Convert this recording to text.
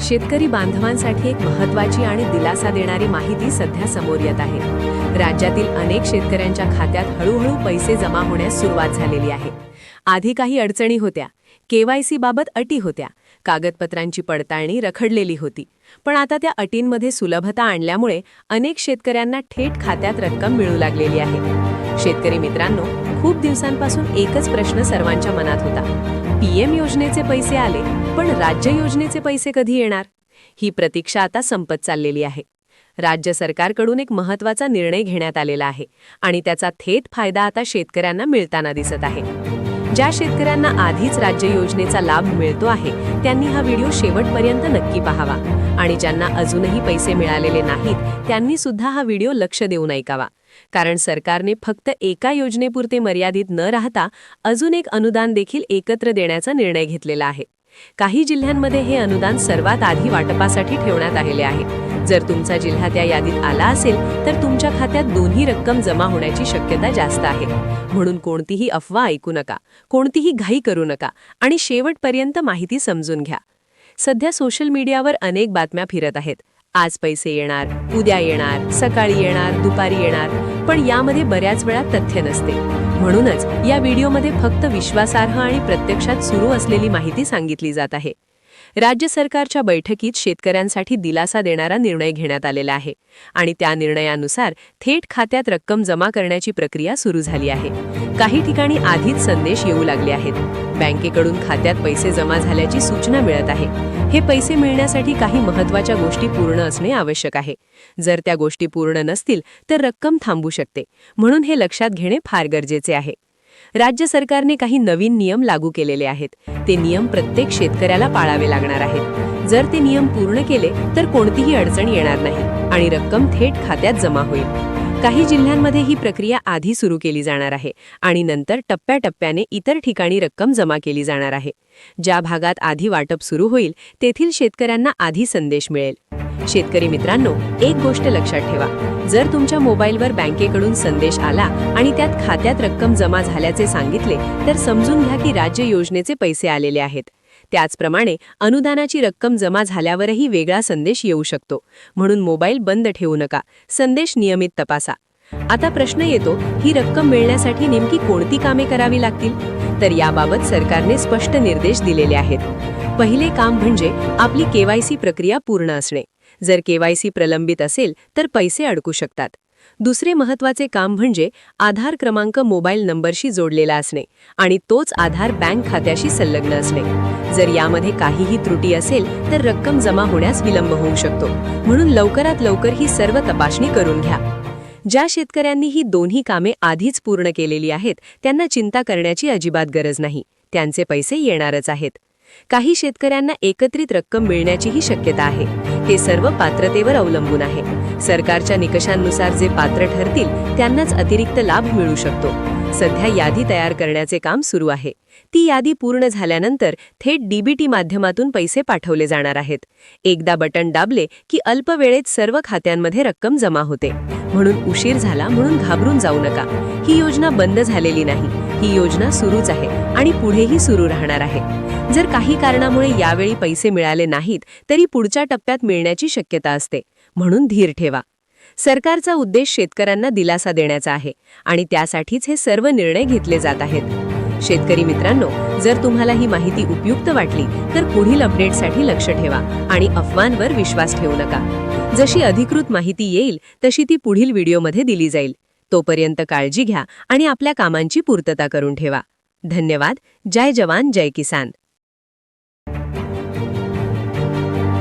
शेतकरी बांधवांसाठी एक महत्त्वाची आणि दिलासा देणारी माहिती सध्या समोर येत आहे। राज्यातील अनेक शेतकऱ्यांच्या खात्यात हळूहळू पैसे जमा होण्यास सुरुवात झालेली आहे। आधी काही अडचणी होत्या, केवायसी बाबत अटी होत्या, कागदपत्रांची पडताळणी रखडलेली होती। पण आता त्या अटींमध्ये सुलभता आणल्यामुळे अनेक शेतकऱ्यांना थेट खात्यात रक्कम मिळू लागलेली आहे। शेतकरी मित्रांनो, खूप दिवसांपासून एकच प्रश्न सर्वांच्या मनात होता, पीएम योजनेचे पैसे आले, पण राज्य योजनेचे पैसे कधी येणार? ही प्रतीक्षा आता संपत चाललेली आहे। राज्य सरकारकडून एक महत्त्वाचा निर्णय घेण्यात आलेला आहे आणि त्याचा थेट फायदा आता शेतकऱ्यांना मिळताना दिसत आहे। ज्या शेतकऱ्यांना आधीच राज्य योजनेचा लाभ मिळतो आहे त्यांनी हा व्हिडिओ शेवटपर्यंत नक्की पाहावा आणि ज्यांना अजूनही पैसे मिळालेले नाहीत त्यांनी सुद्धा हा व्हिडिओ लक्ष देऊन ऐकावा, कारण सरकारने फक्त एका योजनेपुरते मर्यादित न राहता अजून एक अनुदान देखील एकत्र देण्याचा निर्णय घेतलेला आहे। काही जिल्ह्यांमध्ये हे अनुदान सर्वात आधी वाटपासाठी ठेवण्यात आलेले आहे। जर तुमचा जिल्हा त्या यादीत आला असेल तर तुमच्या खात्यात दोन्ही रक्कम जमा होण्याची शक्यता जास्त आहे। म्हणून कोणतीही अफवा ऐकू नका, कोणतीही घाई करू नका आणि शेवटपर्यंत माहिती समजून घ्या। सध्या सोशल मीडियावर अनेक बातम्या फिरत आहेत, आज पैसे येणार, उद्या येणार, सकाळी येणार, दुपारी येणार, पण यामध्ये बऱ्याच वेळा तथ्य नसते। म्हणूनच या व्हिडिओमध्ये फक्त विश्वासार्ह आणि प्रत्यक्षात सुरू असलेली माहिती सांगितली जात आहे। राज्य सरकारच्या बैठकीत शेतकऱ्यांसाठी दिलासा देणारा निर्णय घेण्यात आलेला आहे आणि त्या निर्णयानुसार थेट खात्यात रक्कम जमा करण्याची प्रक्रिया सुरू झाली आहे। काही ठिकाणी आधीच संदेश येऊ लागले आहेत, बँकेकडून खात्यात पैसे जमा झाल्याची सूचना मिळत आहे। हे पैसे मिळण्यासाठी काही महत्त्वाच्या गोष्टी पूर्ण असणे आवश्यक आहे। जर त्या गोष्टी पूर्ण नसतील तर रक्कम थांबू शकते, म्हणून हे लक्षात घेणे फार गरजेचे आहे। राज्य सरकारने काही नवीन नियम लागू केलेले आहेत। ते नियम प्रत्येक शेतकऱ्याला पाळावे लागणार आहेत। जर ते नियम पूर्ण केले तर कोणतीही अडचण येणार नाही आणि रक्कम थेट खात्यात जमा होईल। काही जिल्ह्यांमध्ये ही प्रक्रिया आधी सुरू केली जाणार आहे आणि नंतर टप्प्याटप्प्याने इतर ठिकाणी रक्कम जमा केली जाणार आहे। ज्या भागात आधी वाटप सुरू होईल तेथील शेतकऱ्यांना आधी संदेश मिळेल। शेतकरी मित्रांनो, एक गोष्ट लक्षात ठेवा, जर तुमच्या मोबाईलवर बँकेकडून संदेश आला आणि त्यात खात्यात रक्कम जमा झाल्याचे सांगितले तर समजून घ्या की राज्य योजनेचे पैसे आलेले आहेत। त्याचप्रमाणे अनुदानाची रक्कम जमा झाल्यावरही वेगळा संदेश येऊ शकतो, म्हणून मोबाईल बंद ठेवू नका, संदेश नियमित तपासा। आता प्रश्न येतो, ही रक्कम मिळण्यासाठी नेमकी कोणती कामे करावी लागतील? तर याबाबत सरकारने स्पष्ट निर्देश दिलेले आहेत। पहिले काम म्हणजे आपली केवायसी प्रक्रिया पूर्ण असणे। जर केवायसी प्रलंबित असेल तर पैसे अडकू शकतात। दुसरे महत्त्वाचे काम म्हणजे आधार क्रमांक मोबाईल नंबरशी जोडलेला असणे आणि तोच आधार बँक खात्याशी संलग्न असणे। जर यामध्ये काहीही त्रुटी असेल तर रक्कम जमा होण्यास विलंब होऊ शकतो, म्हणून लवकरात लवकर ही सर्व तपासणी करून घ्या। ज्या शेतकऱ्यांनी ही दोन्ही कामे आधीच पूर्ण केलेली आहेत त्यांना चिंता करण्याची अजिबात गरज नाही, त्यांचे पैसे येणारच आहेत। काही शेतकऱ्यांना एकत्रित रक्कम मिळण्याचीही शक्यता आहे। हे सर्व पात्रतेवर अवलंबून आहे। सरकारच्या निकषांनुसार जे पात्र ठरतील त्यांनाच अतिरिक्त लाभ मिळू शकतो। सध्या यादी तयार करण्याचे काम सुरू आहे। ती यादी पूर्ण झाल्यानंतर थेट डीबीटी माध्यमातून पैसे पाठवले जाणार आहेत। एकदा बटन दाबले की अल्प वेळेत सर्व खात्यांमध्ये रक्कम जमा होते, म्हणून उशीर झाला म्हणून घाबरून जाऊ नका। ही योजना बंद झालेली नाही, ही योजना सुरूच आहे आणि पुढेही सुरू राहणार आहे। जर काही कारणामुळे यावेळी पैसे मिळाले नाहीत तरी पुढच्या टप्प्यात मिळण्याची शक्यता असते, म्हणून धीर ठेवा। सरकारचा उद्देश शेतकऱ्यांना दिलासा देण्याचा आहे आणि त्यासाठीच हे सर्व निर्णय घेतले जात आहेत। शेतकरी मित्रांनो, जर तुम्हाला ही माहिती उपयुक्त वाटली तर पुढील अपडेटसाठी लक्ष ठेवा आणि अफवांवर विश्वास ठेवू नका। जशी अधिकृत माहिती येईल तशी ती पुढील व्हिडिओमध्ये दिली जाईल। तोपर्यंत काळजी घ्या आणि आपल्या कामांची पूर्तता करून ठेवा। धन्यवाद। जय जवान जय किसान।